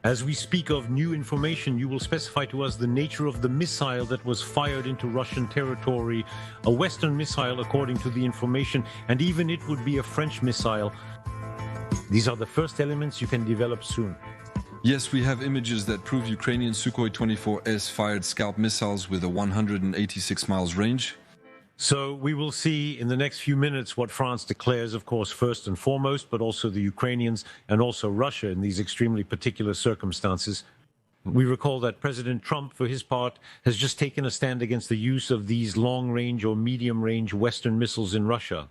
As we speak of new information, you will specify to us the nature of the missile that was fired into Russian territory, a Western missile according to the information, and even it would be a French missile. These are the first elements you can develop soon. Yes, we have images that prove Ukrainian Sukhoi 24S fired Scalp missiles with a 186 miles range. So we will see in the next few minutes what France declares, of course, first and foremost, but also the Ukrainians and also Russia in these extremely particular circumstances. We recall that President Trump, for his part, has just taken a stand against the use of these long-range or medium-range Western missiles in Russia.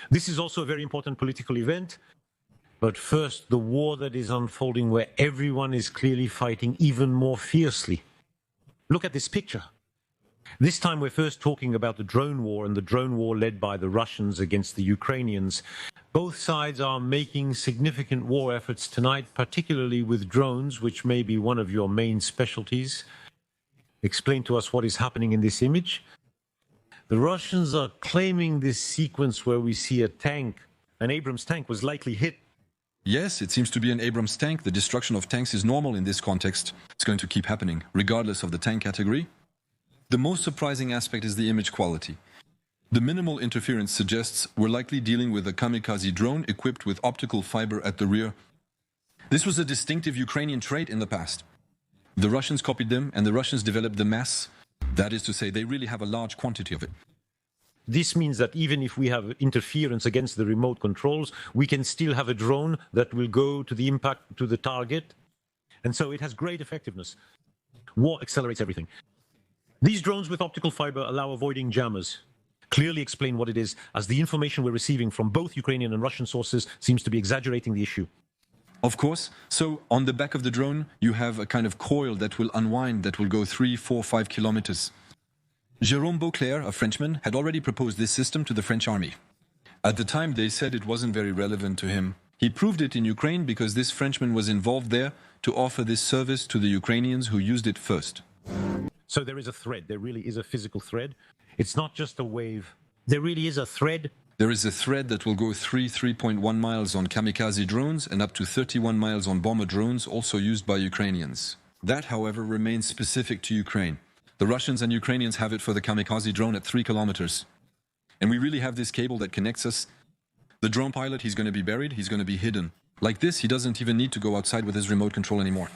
This is also a very important political event. But first, the war that is unfolding where everyone is clearly fighting even more fiercely. Look at this picture. This time we're first talking about the drone war and the drone war led by the Russians against the Ukrainians. Both sides are making significant war efforts tonight, particularly with drones, which may be one of your main specialties. Explain to us what is happening in this image. The Russians are claiming this sequence where we see a tank, an Abrams tank, was likely hit. Yes, it seems to be an Abrams tank. The destruction of tanks is normal in this context. It's going to keep happening, regardless of the tank category. The most surprising aspect is the image quality. The minimal interference suggests we're likely dealing with a kamikaze drone equipped with optical fiber at the rear. This was a distinctive Ukrainian trait in the past. The Russians copied them, and the Russians developed the mass. That is to say, they really have a large quantity of it. This means that even if we have interference against the remote controls, we can still have a drone that will go to the impact, to the target. And so it has great effectiveness. War accelerates everything. These drones with optical fiber allow avoiding jammers. Clearly explain what it is, as the information we're receiving from both Ukrainian and Russian sources seems to be exaggerating the issue. Of course. So on the back of the drone, you have a kind of coil that will unwind, that will go 3, 4, 5 kilometers. Jérôme Beauclerc, a Frenchman, had already proposed this system to the French army. At the time, they said it wasn't very relevant to him. He proved it in Ukraine because this Frenchman was involved there to offer this service to the Ukrainians who used it first. So there is a thread. There really is a physical thread. It's not just a wave. There really is a thread. There is a thread that will go 3.1 miles on kamikaze drones and up to 31 miles on bomber drones, also used by Ukrainians. That, however, remains specific to Ukraine. The Russians and Ukrainians have it for the kamikaze drone at 3 kilometers. And we really have this cable that connects us. The drone pilot, he's going to be buried, he's going to be hidden. Like this, he doesn't even need to go outside with his remote control anymore.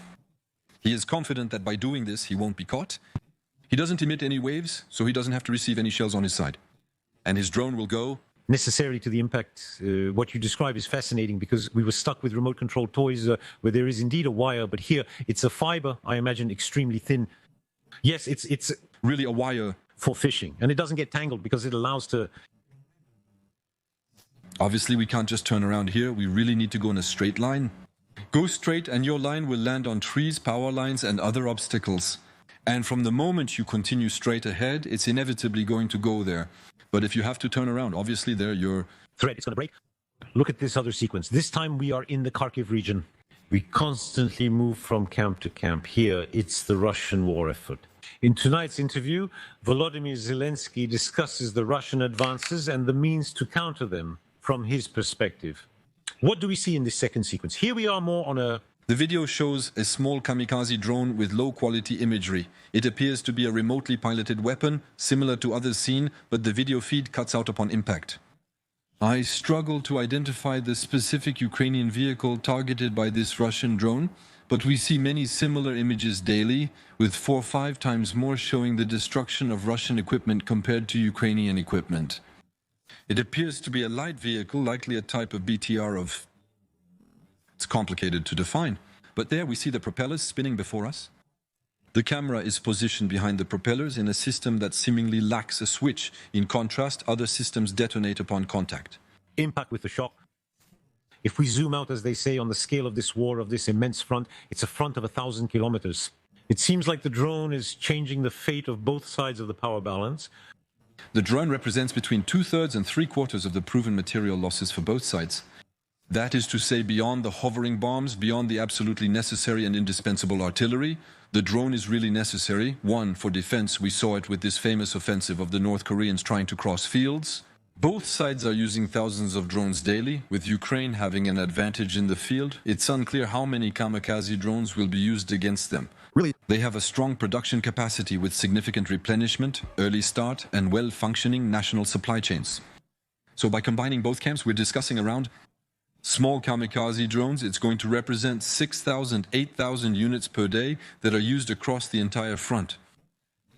He is confident that by doing this, he won't be caught. He doesn't emit any waves, so he doesn't have to receive any shells on his side. And his drone will go necessarily to the impact. What you describe is fascinating because we were stuck with remote control toys where there is indeed a wire, but here it's a fiber, I imagine, extremely thin. Yes, it's really a wire for fishing, and it doesn't get tangled because it allows to... Obviously, we can't just turn around here. We really need to go in a straight line. Go straight and your line will land on trees, power lines, and other obstacles. And from the moment you continue straight ahead, it's inevitably going to go there. But if you have to turn around, obviously there your thread is going to break. Look at this other sequence. This time we are in the Kharkiv region. We constantly move from camp to camp. Here, it's the Russian war effort. In tonight's interview, Volodymyr Zelensky discusses the Russian advances and the means to counter them from his perspective. What do we see in this second sequence? Here we are more on a... The video shows a small kamikaze drone with low-quality imagery. It appears to be a remotely piloted weapon, similar to others seen, but the video feed cuts out upon impact. I struggle to identify the specific Ukrainian vehicle targeted by this Russian drone, but we see many similar images daily, with 4 or 5 times more showing the destruction of Russian equipment compared to Ukrainian equipment. It appears to be a light vehicle, likely a type of BTR of... It's complicated to define, but there we see the propellers spinning before us. The camera is positioned behind the propellers in a system that seemingly lacks a switch. In contrast, other systems detonate upon contact. Impact with the shock. If we zoom out, as they say, on the scale of this war, of this immense front, it's a front of 1,000 kilometers. It seems like the drone is changing the fate of both sides of the power balance. The drone represents between 2/3 and 3/4 of the proven material losses for both sides. That is to say, beyond the hovering bombs, beyond the absolutely necessary and indispensable artillery, the drone is really necessary. One, for defense. We saw it with this famous offensive of the North Koreans trying to cross fields. Both sides are using thousands of drones daily, with Ukraine having an advantage in the field. It's unclear how many kamikaze drones will be used against them. Really? They have a strong production capacity with significant replenishment, early start, and well-functioning national supply chains. So by combining both camps, we're discussing around small kamikaze drones. It's going to represent 6,000, 8,000 units per day that are used across the entire front.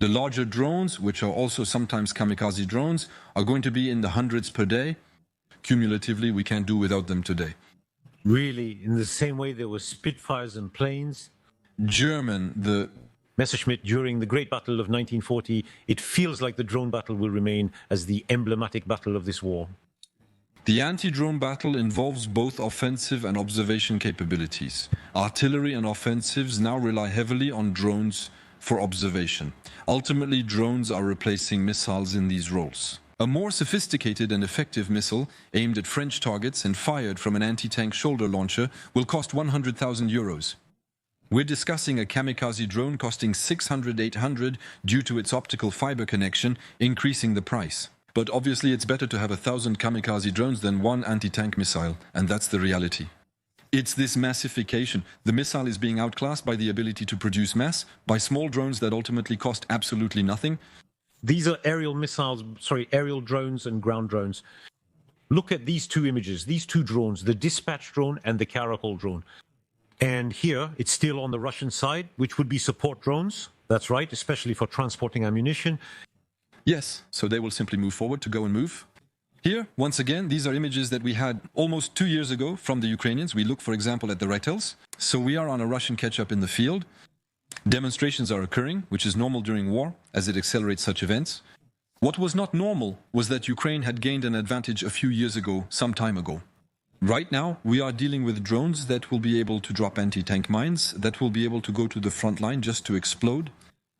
The larger drones, which are also sometimes kamikaze drones, are going to be in the hundreds per day. Cumulatively, we can't do without them today. Really, in the same way there were Spitfires and planes. The Messerschmitt, during the Great Battle of 1940, it feels like the drone battle will remain as the emblematic battle of this war. The anti-drone battle involves both offensive and observation capabilities. Artillery and offensives now rely heavily on drones for observation. Ultimately, drones are replacing missiles in these roles. A more sophisticated and effective missile aimed at French targets and fired from an anti-tank shoulder launcher will cost 100,000 euros. We're discussing a kamikaze drone costing 600, 800 due to its optical fiber connection, increasing the price. But obviously it's better to have 1,000 kamikaze drones than one anti-tank missile, and that's the reality. It's this massification. The missile is being outclassed by the ability to produce mass, by small drones that ultimately cost absolutely nothing. These are aerial drones and ground drones. Look at these two images, these two drones, the dispatch drone and the Karakol drone. And here, it's still on the Russian side, which would be support drones. That's right, especially for transporting ammunition. Yes, so they will simply move forward to go and move. Here, once again, these are images that we had almost 2 years ago from the Ukrainians. We look, for example, at the Raitels. So we are on a Russian catch-up in the field. Demonstrations are occurring, which is normal during war, as it accelerates such events. What was not normal was that Ukraine had gained an advantage a few years ago, some time ago. Right now, we are dealing with drones that will be able to drop anti-tank mines, that will be able to go to the front line just to explode.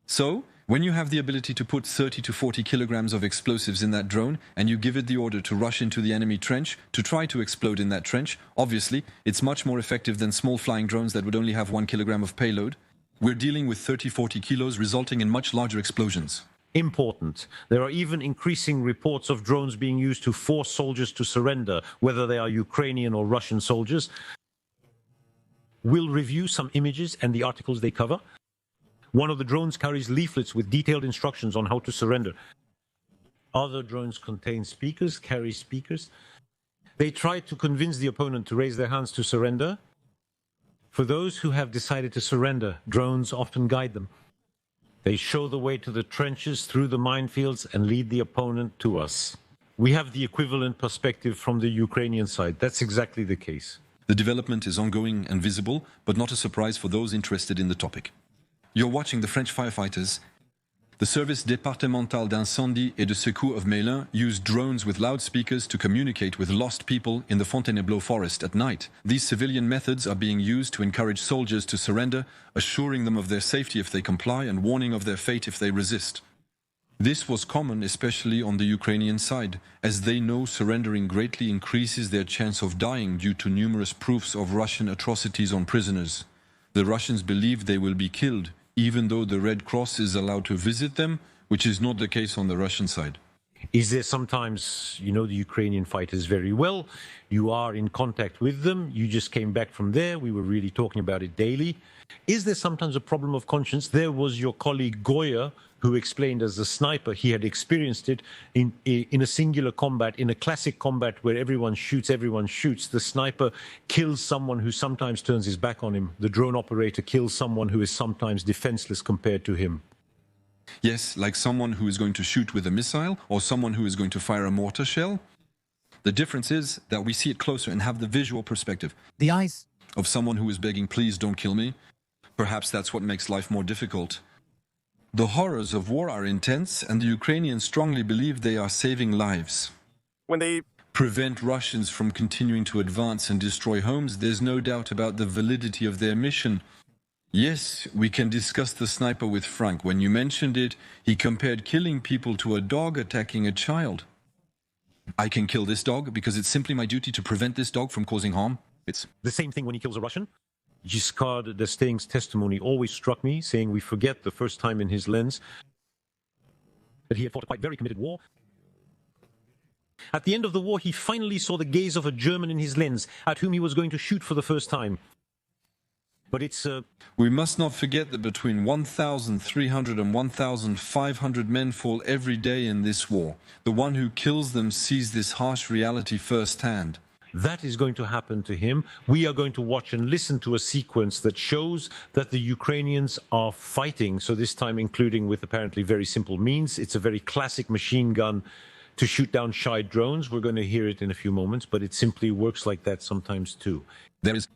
So, when you have the ability to put 30 to 40 kilograms of explosives in that drone and you give it the order to rush into the enemy trench to try to explode in that trench, obviously it's much more effective than small flying drones that would only have 1 kilogram of payload. We're dealing with 30-40 kilos, resulting in much larger explosions. Important. There are even increasing reports of drones being used to force soldiers to surrender, whether they are Ukrainian or Russian soldiers. We'll review some images and the articles they cover. One of the drones carries leaflets with detailed instructions on how to surrender. Other drones contain speakers, carry speakers. They try to convince the opponent to raise their hands to surrender. For those who have decided to surrender, drones often guide them. They show the way to the trenches, through the minefields, and lead the opponent to us. We have the equivalent perspective from the Ukrainian side. That's exactly the case. The development is ongoing and visible, but not a surprise for those interested in the topic. You're watching the French firefighters. The Service Départemental d'Incendie et de Secours of Melun used drones with loudspeakers to communicate with lost people in the Fontainebleau forest at night. These civilian methods are being used to encourage soldiers to surrender, assuring them of their safety if they comply and warning of their fate if they resist. This was common, especially on the Ukrainian side, as they know surrendering greatly increases their chance of dying due to numerous proofs of Russian atrocities on prisoners. The Russians believe they will be killed, even though the Red Cross is allowed to visit them, which is not the case on the Russian side. Is there sometimes, you know the Ukrainian fighters very well, you are in contact with them, you just came back from there, we were really talking about it daily. Is there sometimes a problem of conscience? There was your colleague Goya, who explained as a sniper, he had experienced it in a singular combat, in a classic combat where everyone shoots. The sniper kills someone who sometimes turns his back on him. The drone operator kills someone who is sometimes defenseless compared to him. Yes, like someone who is going to shoot with a missile or someone who is going to fire a mortar shell. The difference is that we see it closer and have the visual perspective. The eyes of someone who is begging, please don't kill me. Perhaps that's what makes life more difficult. The horrors of war are intense, and the Ukrainians strongly believe they are saving lives. When they prevent Russians from continuing to advance and destroy homes, there's no doubt about the validity of their mission. Yes, we can discuss the sniper with Frank. When you mentioned it, he compared killing people to a dog attacking a child. I can kill this dog because it's simply my duty to prevent this dog from causing harm. It's the same thing when he kills a Russian. Giscard d'Estaing's testimony always struck me, saying we forget the first time in his lens that he had fought a quite very committed war. At the end of the war, he finally saw the gaze of a German in his lens, at whom he was going to shoot for the first time. But it's... We must not forget that between 1,300 and 1,500 men fall every day in this war. The one who kills them sees this harsh reality firsthand. That is going to happen to him. We are going to watch and listen to a sequence that shows that the Ukrainians are fighting, so this time including with apparently very simple means. It's a very classic machine gun to shoot down shy drones. We're going to hear it in a few moments, but it simply works like that sometimes too. There is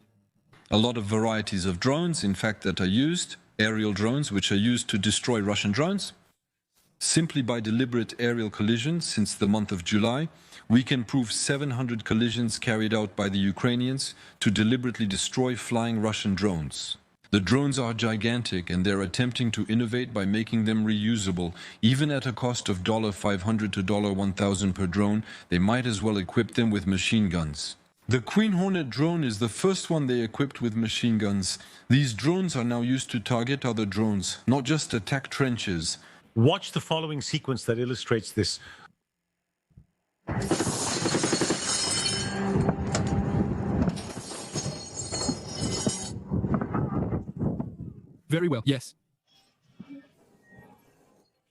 a lot of varieties of drones, in fact, that are used, aerial drones, which are used to destroy Russian drones. Simply by deliberate aerial collisions since the month of July, we can prove 700 collisions carried out by the Ukrainians to deliberately destroy flying Russian drones. The drones are gigantic and they're attempting to innovate by making them reusable. Even at a cost of $500 to $1,000 per drone, they might as well equip them with machine guns. The Queen Hornet drone is the first one they equipped with machine guns. These drones are now used to target other drones, not just attack trenches. Watch the following sequence that illustrates this. Very well, yes.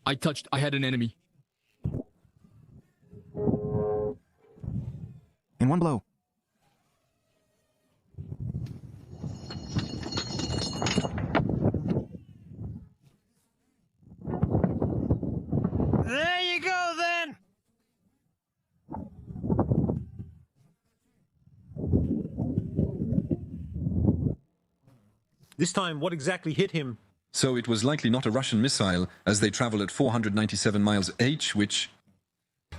I had an enemy. In one blow. There you go, then! This time, what exactly hit him? So it was likely not a Russian missile, as they travel at 497 miles H, which...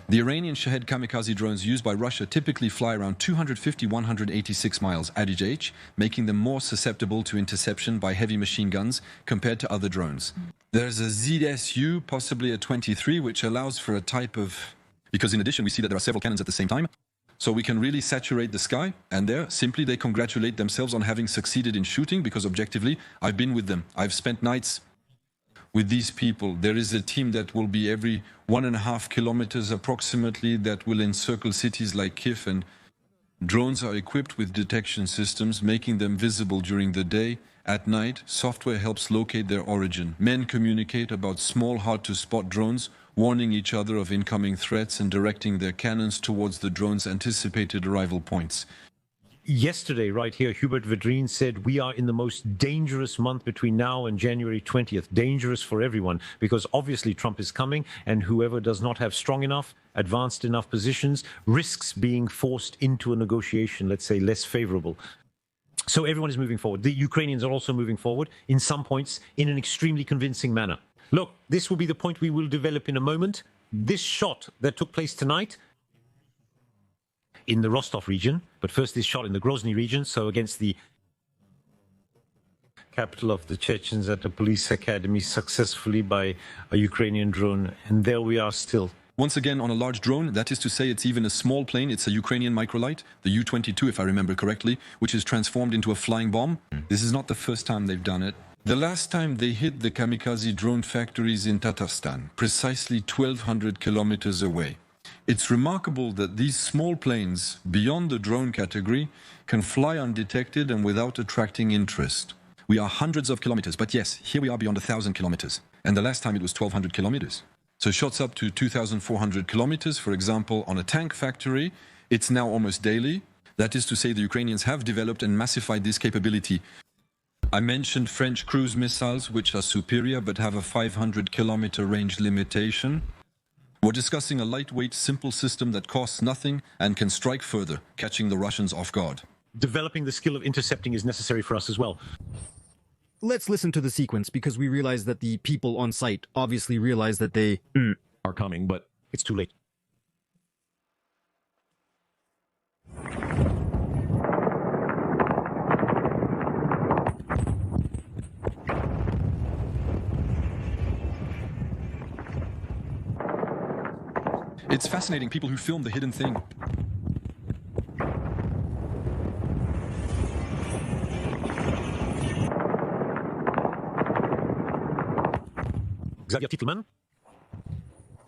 The Iranian Shahed kamikaze drones used by Russia typically fly around 250-186 miles adage H, making them more susceptible to interception by heavy machine guns compared to other drones. There's a ZSU, possibly a 23, which allows for a type of... Because in addition, we see that there are several cannons at the same time. So we can really saturate the sky, and there, simply they congratulate themselves on having succeeded in shooting, because objectively, I've been with them. I've spent nights with these people. There is a team that will be every 1.5 kilometers approximately that will encircle cities like Kiev, and drones are equipped with detection systems, making them visible during the day. At night, software helps locate their origin. Men communicate about small, hard-to-spot drones, warning each other of incoming threats and directing their cannons towards the drone's anticipated arrival points. Yesterday, right here, Hubert Vedrine said we are in the most dangerous month between now and January 20th. Dangerous for everyone, because obviously Trump is coming, and whoever does not have strong enough, advanced enough positions, risks being forced into a negotiation, let's say, less favorable. So everyone is moving forward. The Ukrainians are also moving forward in some points in an extremely convincing manner. Look, this will be the point we will develop in a moment. This shot that took place tonight in the Rostov region, but first this shot in the Grozny region, so against the capital of the Chechens at a police academy, successfully by a Ukrainian drone. And there we are still. Once again on a large drone, that is to say it's even a small plane, it's a Ukrainian microlight, the U-22 if I remember correctly, which is transformed into a flying bomb. This is not the first time they've done it. The last time they hit the kamikaze drone factories in Tatarstan, precisely 1,200 kilometers away. It's remarkable that these small planes, beyond the drone category, can fly undetected and without attracting interest. We are hundreds of kilometers, but yes, here we are beyond 1,000 kilometers. And the last time it was 1,200 kilometers. So shots up to 2,400 kilometers, for example, on a tank factory, it's now almost daily. That is to say, the Ukrainians have developed and massified this capability. I mentioned French cruise missiles, which are superior but have a 500-kilometer range limitation. We're discussing a lightweight, simple system that costs nothing and can strike further, catching the Russians off guard. Developing the skill of intercepting is necessary for us as well. Let's listen to the sequence, because we realize that the people on site obviously realize that they are coming, but It's too late. It's fascinating, people who film the hidden thing. Xavier Titelman.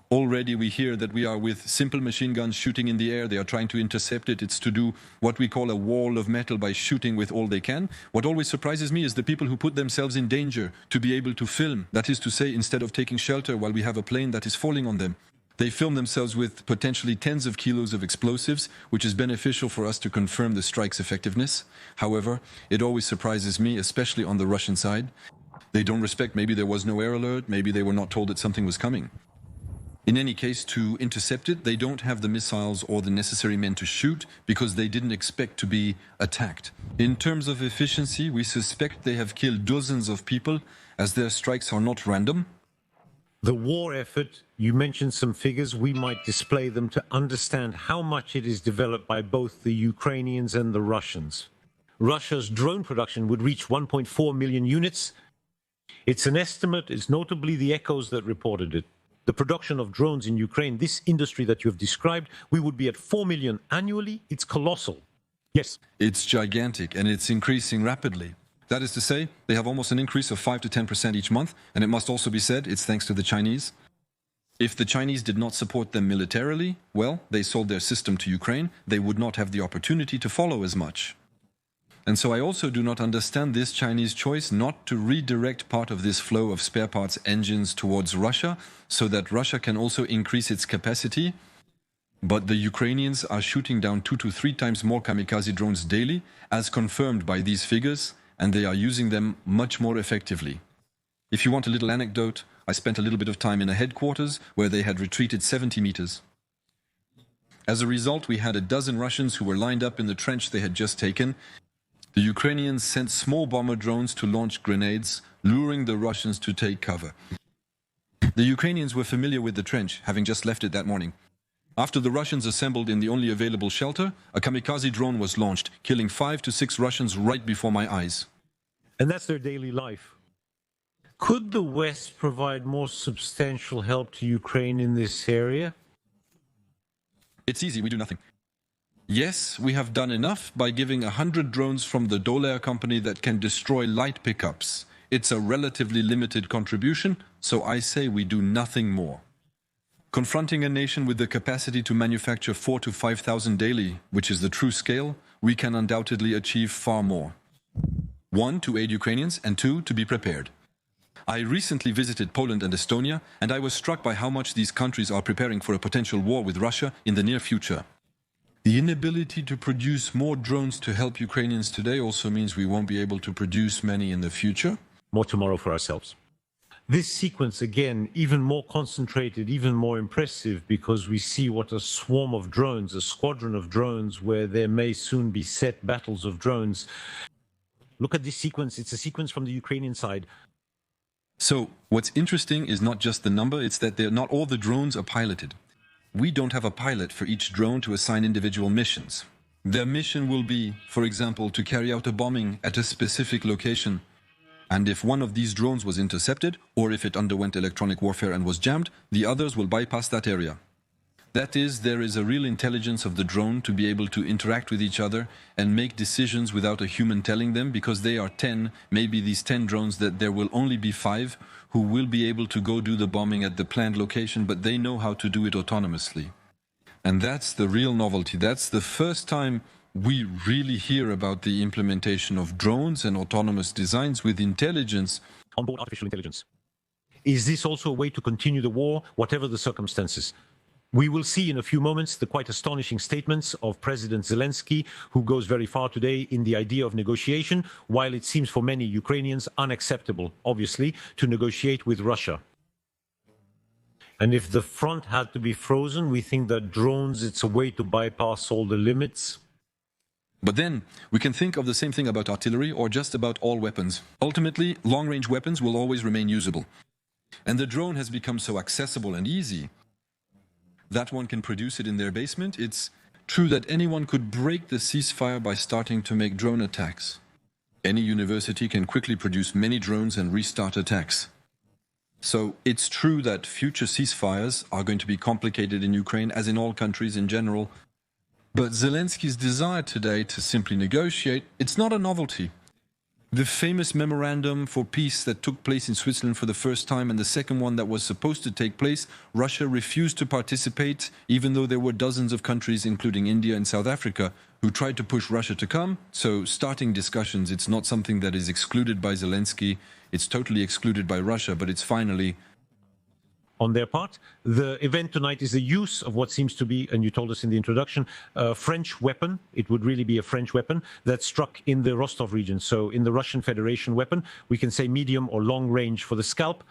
Already we hear that we are with simple machine guns shooting in the air. They are trying to intercept it. It's to do what we call a wall of metal by shooting with all they can. What always surprises me is the people who put themselves in danger to be able to film. That is to say, instead of taking shelter while we have a plane that is falling on them, they film themselves with potentially tens of kilos of explosives, which is beneficial for us to confirm the strike's effectiveness. However, it always surprises me, especially on the Russian side. They don't respect, maybe there was no air alert, maybe they were not told that something was coming. In any case, to intercept it, they don't have the missiles or the necessary men to shoot because they didn't expect to be attacked. In terms of efficiency, we suspect they have killed dozens of people as their strikes are not random. The war effort, you mentioned some figures, we might display them to understand how much it is developed by both the Ukrainians and the Russians. Russia's drone production would reach 1.4 million units. It's an estimate, it's notably the Echoes that reported it. The production of drones in Ukraine, this industry that you have described, we would be at 4 million annually. It's colossal. Yes. It's gigantic and it's increasing rapidly. That is to say, they have almost an increase of 5 to 10% each month, and it must also be said, it's thanks to the Chinese. If the Chinese did not support them militarily, well, they sold their system to Ukraine, they would not have the opportunity to follow as much. And so I also do not understand this Chinese choice not to redirect part of this flow of spare parts engines towards Russia so that Russia can also increase its capacity. But the Ukrainians are shooting down 2 to 3 times more kamikaze drones daily, as confirmed by these figures, and they are using them much more effectively. If you want a little anecdote, I spent a little bit of time in a headquarters where they had retreated 70 meters. As a result, we had a dozen Russians who were lined up in the trench they had just taken. The Ukrainians sent small bomber drones to launch grenades, luring the Russians to take cover. The Ukrainians were familiar with the trench, having just left it that morning. After the Russians assembled in the only available shelter, a kamikaze drone was launched, killing 5 to 6 Russians right before my eyes. And that's their daily life. Could the West provide more substantial help to Ukraine in this area? It's easy, we do nothing. Yes, we have done enough by giving 100 drones from the Dolair company that can destroy light pickups. It's a relatively limited contribution, so I say we do nothing more. Confronting a nation with the capacity to manufacture 4,000 to 5,000 daily, which is the true scale, we can undoubtedly achieve far more. 1, to aid Ukrainians, and 2, to be prepared. I recently visited Poland and Estonia, and I was struck by how much these countries are preparing for a potential war with Russia in the near future. The inability to produce more drones to help Ukrainians today also means we won't be able to produce many in the future. More tomorrow for ourselves. This sequence, again, even more concentrated, even more impressive, because we see what a swarm of drones, a squadron of drones, where there may soon be set battles of drones. Look at this sequence. It's a sequence from the Ukrainian side. So what's interesting is not just the number, it's that not all the drones are piloted. We don't have a pilot for each drone to assign individual missions. Their mission will be, for example, to carry out a bombing at a specific location. And if one of these drones was intercepted, or if it underwent electronic warfare and was jammed, the others will bypass that area. That is, there is a real intelligence of the drone to be able to interact with each other and make decisions without a human telling them, because they are 10, maybe these 10 drones, that there will only be 5 who will be able to go do the bombing at the planned location, but they know how to do it autonomously. And that's the real novelty. That's the first time we really hear about the implementation of drones and autonomous designs with intelligence. Onboard artificial intelligence. Is this also a way to continue the war, whatever the circumstances? We will see in a few moments the quite astonishing statements of President Zelensky, who goes very far today in the idea of negotiation, while it seems for many Ukrainians unacceptable, obviously, to negotiate with Russia. And if the front had to be frozen, we think that drones, it's a way to bypass all the limits. But then, we can think of the same thing about artillery or just about all weapons. Ultimately, long-range weapons will always remain usable. And the drone has become so accessible and easy that one can produce it in their basement. It's true that anyone could break the ceasefire by starting to make drone attacks. Any university can quickly produce many drones and restart attacks. So it's true that future ceasefires are going to be complicated in Ukraine, as in all countries in general. But Zelensky's desire today to simply negotiate, it's not a novelty. The famous memorandum for peace that took place in Switzerland for the first time and the second one that was supposed to take place, Russia refused to participate, even though there were dozens of countries, including India and South Africa, who tried to push Russia to come. So starting discussions, it's not something that is excluded by Zelensky, it's totally excluded by Russia, but it's finally on their part. The event tonight is the use of what seems to be, and you told us in the introduction, a French weapon. It would really be a French weapon that struck in the Rostov region. So in the Russian Federation weapon, we can say medium or long range for the Scalp.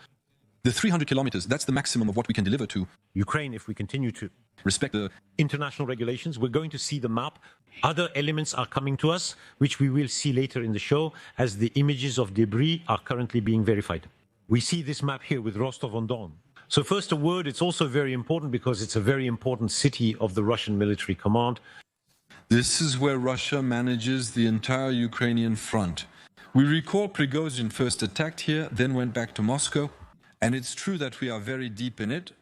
The 300 kilometers, that's the maximum of what we can deliver to Ukraine, if we continue to respect the international regulations. We're going to see the map. Other elements are coming to us, which we will see later in the show, as the images of debris are currently being verified. We see this map here with Rostov-on-Don. So first a word, it's also very important because it's a very important city of the Russian military command. This is where Russia manages the entire Ukrainian front. We recall Prigozhin first attacked here, then went back to Moscow. And it's true that we are very deep in it.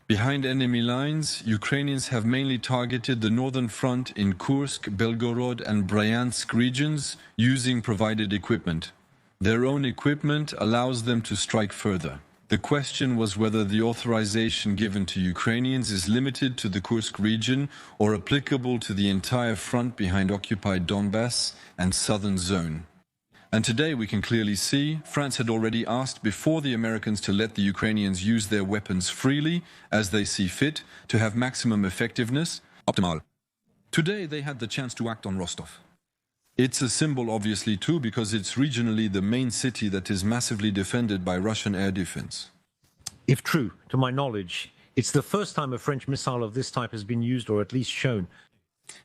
Behind enemy lines, Ukrainians have mainly targeted the northern front in Kursk, Belgorod and Bryansk regions using provided equipment. Their own equipment allows them to strike further. The question was whether the authorization given to Ukrainians is limited to the Kursk region or applicable to the entire front behind occupied Donbass and southern zone. And today we can clearly see France had already asked before the Americans to let the Ukrainians use their weapons freely as they see fit to have maximum effectiveness, optimal. Today they had the chance to act on Rostov. It's a symbol obviously too because it's regionally the main city that is massively defended by Russian air defense. If true, to my knowledge, it's the first time a French missile of this type has been used or at least shown.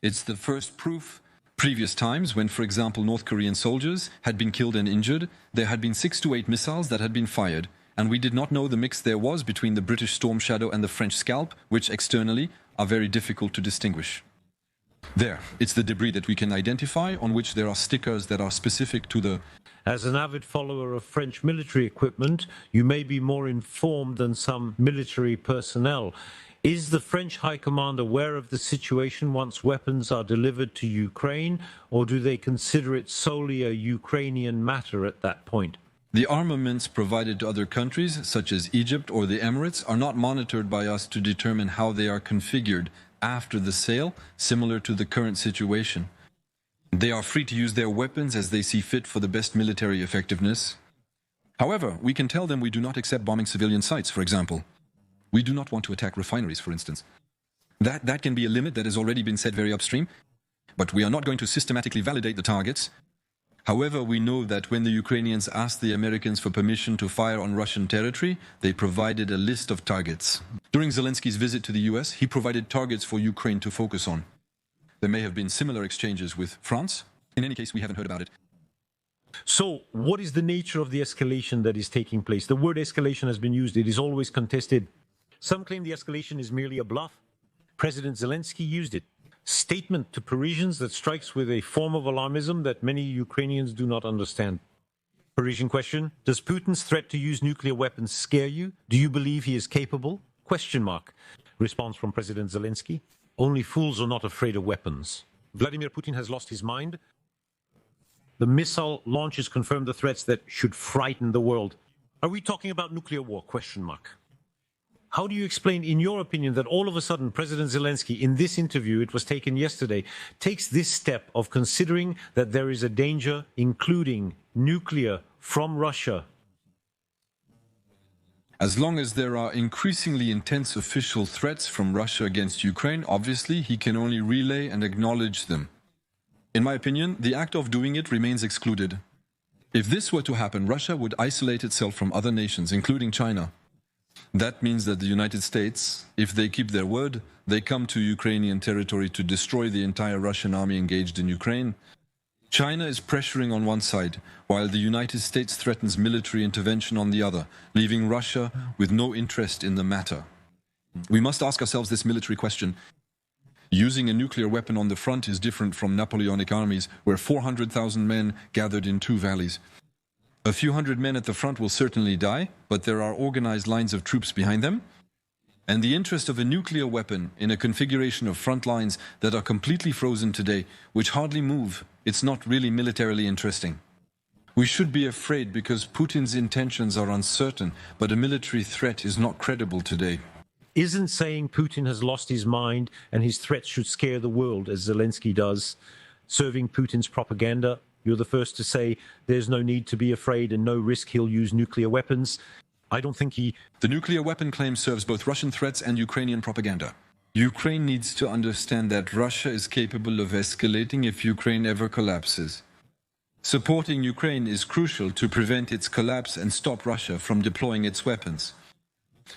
It's the first proof. Previous times, when, for example, North Korean soldiers had been killed and injured, there had been 6 to 8 missiles that had been fired, and we did not know the mix there was between the British Storm Shadow and the French Scalp, which externally are very difficult to distinguish. There, it's the debris that we can identify, on which there are stickers that are specific to the... As an avid follower of French military equipment, you may be more informed than some military personnel. Is the French High Command aware of the situation once weapons are delivered to Ukraine, or do they consider it solely a Ukrainian matter at that point? The armaments provided to other countries, such as Egypt or the Emirates, are not monitored by us to determine how they are configured after the sale, similar to the current situation. They are free to use their weapons as they see fit for the best military effectiveness. However, we can tell them we do not accept bombing civilian sites, for example. We do not want to attack refineries, for instance. That can be a limit that has already been set very upstream, but we are not going to systematically validate the targets. However, we know that when the Ukrainians asked the Americans for permission to fire on Russian territory, they provided a list of targets. During Zelensky's visit to the US, he provided targets for Ukraine to focus on. There may have been similar exchanges with France. In any case, we haven't heard about it. So, what is the nature of the escalation that is taking place? The word escalation has been used. It is always contested. Some claim the escalation is merely a bluff. President Zelensky used it. Statement to Parisians that strikes with a form of alarmism that many Ukrainians do not understand. Parisian question: does Putin's threat to use nuclear weapons scare you? Do you believe he is capable? Question mark. Response from President Zelensky: only fools are not afraid of weapons. Vladimir Putin has lost his mind. The missile launches confirm the threats that should frighten the world. Are we talking about nuclear war? Question mark. How do you explain, in your opinion, that all of a sudden President Zelensky, in this interview, it was taken yesterday, takes this step of considering that there is a danger, including nuclear, from Russia? As long as there are increasingly intense official threats from Russia against Ukraine, obviously he can only relay and acknowledge them. In my opinion, the act of doing it remains excluded. If this were to happen, Russia would isolate itself from other nations, including China. That means that the United States, if they keep their word, they come to Ukrainian territory to destroy the entire Russian army engaged in Ukraine. China is pressuring on one side, while the United States threatens military intervention on the other, leaving Russia with no interest in the matter. We must ask ourselves this military question. Using a nuclear weapon on the front is different from Napoleonic armies, where 400,000 men gathered in 2 valleys. A few hundred men at the front will certainly die, but there are organized lines of troops behind them. And the interest of a nuclear weapon in a configuration of front lines that are completely frozen today, which hardly move, it's not really militarily interesting. We should be afraid because Putin's intentions are uncertain, but a military threat is not credible today. Isn't saying Putin has lost his mind and his threats should scare the world, as Zelensky does, serving Putin's propaganda. You're the first to say there's no need to be afraid and no risk he'll use nuclear weapons. I don't think he... The nuclear weapon claim serves both Russian threats and Ukrainian propaganda. Ukraine needs to understand that Russia is capable of escalating if Ukraine ever collapses. Supporting Ukraine is crucial to prevent its collapse and stop Russia from deploying its weapons.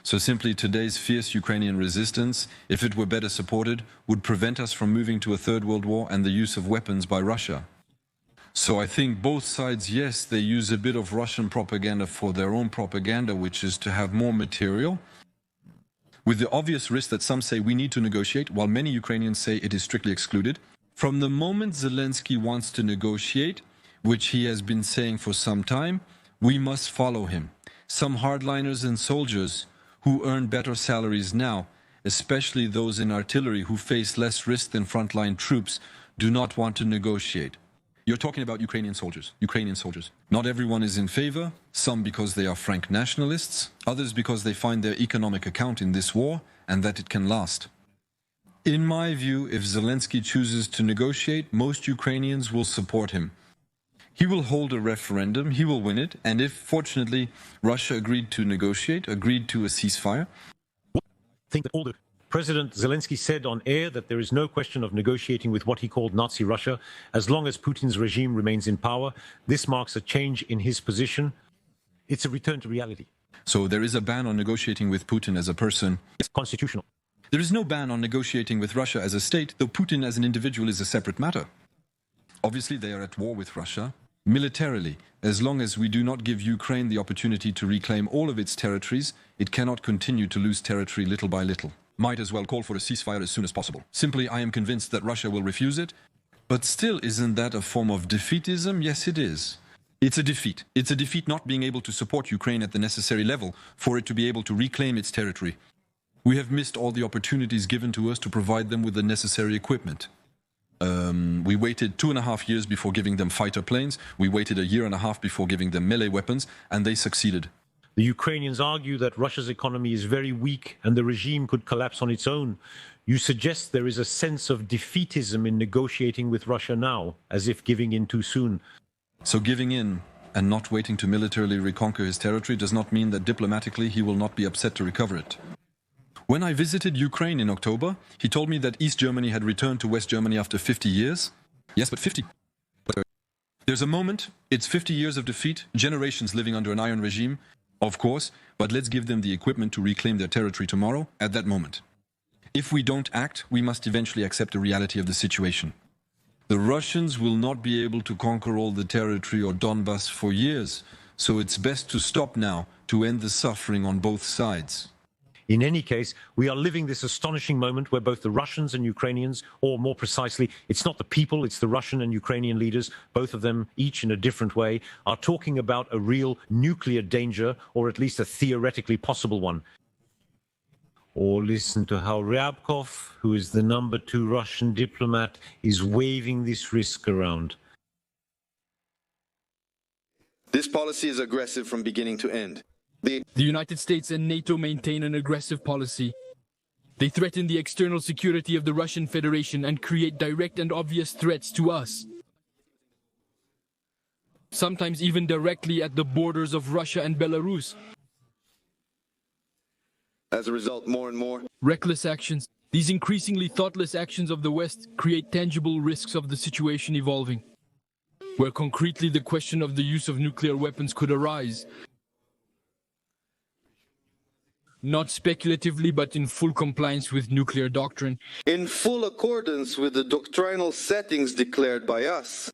So simply today's fierce Ukrainian resistance, if it were better supported, would prevent us from moving to a third world war and the use of weapons by Russia. So I think both sides, yes, they use a bit of Russian propaganda for their own propaganda, which is to have more material, with the obvious risk that some say we need to negotiate, while many Ukrainians say it is strictly excluded. From the moment Zelensky wants to negotiate, which he has been saying for some time, we must follow him. Some hardliners and soldiers who earn better salaries now, especially those in artillery who face less risk than frontline troops, do not want to negotiate. You're talking about Ukrainian soldiers. Not everyone is in favor, some because they are frank nationalists, others because they find their economic account in this war and that it can last. In my view, if Zelensky chooses to negotiate, most Ukrainians will support him. He will hold a referendum, he will win it, and if, fortunately, Russia agreed to negotiate, agreed to a ceasefire... I think that all the President Zelensky said on air that there is no question of negotiating with what he called Nazi Russia as long as Putin's regime remains in power. This marks a change in his position. It's a return to reality. So there is a ban on negotiating with Putin as a person. It's constitutional. There is no ban on negotiating with Russia as a state, though Putin as an individual is a separate matter. Obviously, they are at war with Russia. Militarily, as long as we do not give Ukraine the opportunity to reclaim all of its territories, it cannot continue to lose territory little by little. Might as well call for a ceasefire as soon as possible. Simply, I am convinced that Russia will refuse it. But still, isn't that a form of defeatism? Yes, it is. It's a defeat. It's a defeat not being able to support Ukraine at the necessary level for it to be able to reclaim its territory. We have missed all the opportunities given to us to provide them with the necessary equipment. We waited 2.5 years before giving them fighter planes. We waited 1.5 years before giving them melee weapons, and they succeeded. The Ukrainians argue that Russia's economy is very weak and the regime could collapse on its own. You suggest there is a sense of defeatism in negotiating with Russia now, as if giving in too soon. So giving in and not waiting to militarily reconquer his territory does not mean that diplomatically he will not be upset to recover it. When I visited Ukraine in October, he told me that East Germany had returned to West Germany after 50 years. Yes, but 50. There's a moment, it's 50 years of defeat, generations living under an iron regime, of course, but let's give them the equipment to reclaim their territory tomorrow, at that moment. If we don't act, we must eventually accept the reality of the situation. The Russians will not be able to conquer all the territory or Donbass for years, so it's best to stop now to end the suffering on both sides. In any case, we are living this astonishing moment where both the Russians and Ukrainians, or more precisely, it's not the people, it's the Russian and Ukrainian leaders, both of them, each in a different way, are talking about a real nuclear danger, or at least a theoretically possible one. Or listen to how Ryabkov, who is the #2 Russian diplomat, is waving this risk around. This policy is aggressive from beginning to end. The United States and NATO maintain an aggressive policy. They threaten the external security of the Russian Federation and create direct and obvious threats to us. Sometimes even directly at the borders of Russia and Belarus. As a result, more and more Reckless actions, these increasingly thoughtless actions of the West create tangible risks of the situation evolving, where concretely the question of the use of nuclear weapons could arise. Not speculatively, but in full compliance with nuclear doctrine. in full accordance with the doctrinal settings declared by us.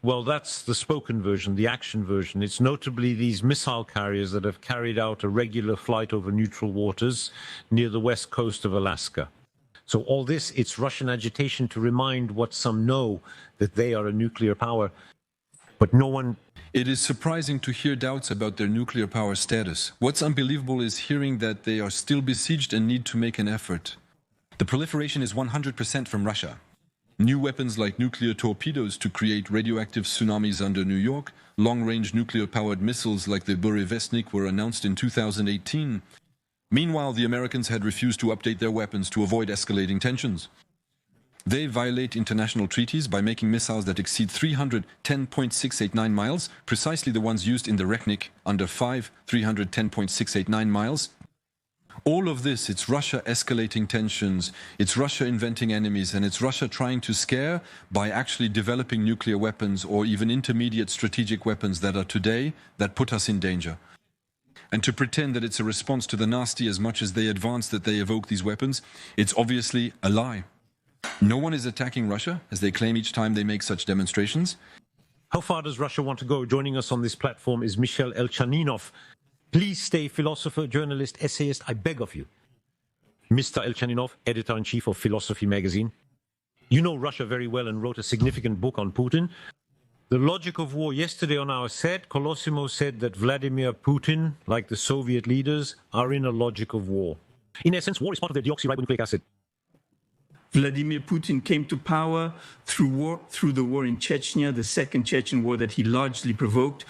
Well, that's the spoken version, the action version. It's notably these missile carriers that have carried out a regular flight over neutral waters near the west coast of Alaska. So all this, it's Russian agitation to remind what some know, that they are a nuclear power. But no one... It is surprising to hear doubts about their nuclear power status. What's unbelievable is hearing that they are still besieged and need to make an effort. The proliferation is 100% from Russia. New weapons like nuclear torpedoes to create radioactive tsunamis under New York, long-range nuclear-powered missiles like the Burevestnik were announced in 2018. Meanwhile, the Americans had refused to update their weapons to avoid escalating tensions. They violate international treaties by making missiles that exceed 310.689 miles, precisely the ones used in the Reknik, under 310.689 miles. All of this, it's Russia escalating tensions, it's Russia inventing enemies, and it's Russia trying to scare by actually developing nuclear weapons or even intermediate strategic weapons that are today, that put us in danger. And to pretend that it's a response to the nasty as much as they advance that they evoke these weapons, it's obviously a lie. No one is attacking Russia, as they claim each time they make such demonstrations. How far does Russia want to go? Joining us on this platform is Michel Elchaninov. Please stay philosopher, journalist, essayist, I beg of you. Mr. Elchaninov, editor-in-chief of Philosophy magazine. You know Russia very well and wrote a significant book on Putin. The logic of war. Yesterday on our set, Colosimo said that Vladimir Putin, like the Soviet leaders, are in a logic of war. In essence, war is part of their deoxyribonucleic acid. Vladimir Putin came to power through the war in Chechnya, the second Chechen war that he largely provoked.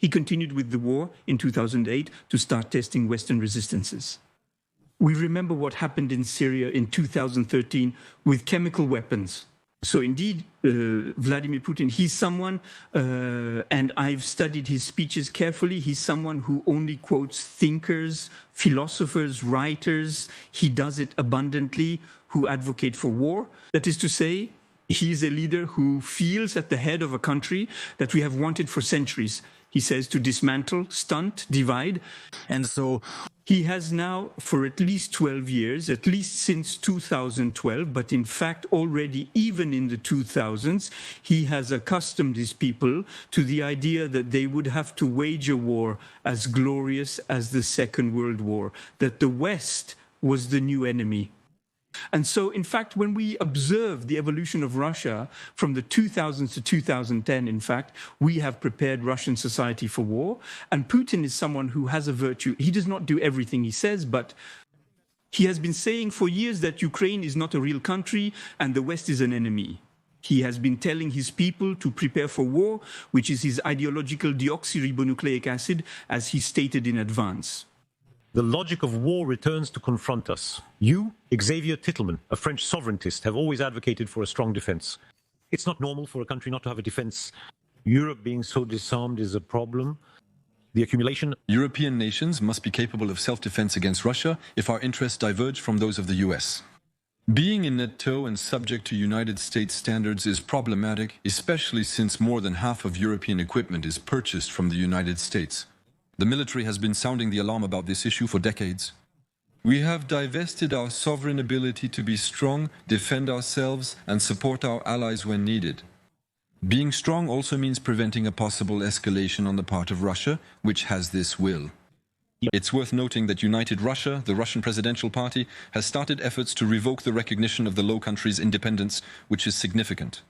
He continued with the war in 2008 to start testing Western resistances. We remember what happened in Syria in 2013 with chemical weapons. So indeed, Vladimir Putin, he's someone, and I've studied his speeches carefully, he's someone who only quotes thinkers, philosophers, writers. He does it abundantly, who advocate for war. That is to say, he's a leader who feels at the head of a country that we have wanted for centuries. He says to dismantle, stunt, divide. And so he has now, for at least 12 years, at least since 2012, but in fact already even in the 2000s, he has accustomed his people to the idea that they would have to wage a war as glorious as the Second World War, that the West was the new enemy. And so, in fact, when we observe the evolution of Russia from the 2000s to 2010, in fact, we have prepared Russian society for war. And Putin is someone who has a virtue. He does not do everything he says, but he has been saying for years that Ukraine is not a real country and the West is an enemy. He has been telling his people to prepare for war, which is his ideological deoxyribonucleic acid, as he stated in advance. The logic of war returns to confront us. You, Xavier Titelman, a French sovereigntist, have always advocated for a strong defense. It's not normal for a country not to have a defense. Europe being so disarmed is a problem. The accumulation... European nations must be capable of self-defense against Russia if our interests diverge from those of the US. Being in NATO and subject to United States standards is problematic, especially since more than half of European equipment is purchased from the United States. The military has been sounding the alarm about this issue for decades. We have divested our sovereign ability to be strong, defend ourselves, and support our allies when needed. Being strong also means preventing a possible escalation on the part of Russia, which has this will. It's worth noting that United Russia, the Russian presidential party, has started efforts to revoke the recognition of the Low Countries' independence, which is significant.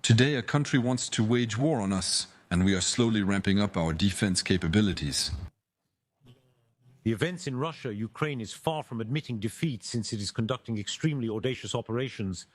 Today, a country wants to wage war on us, and we are slowly ramping up our defense capabilities. The events in Russia, Ukraine is far from admitting defeat since it is conducting extremely audacious operations.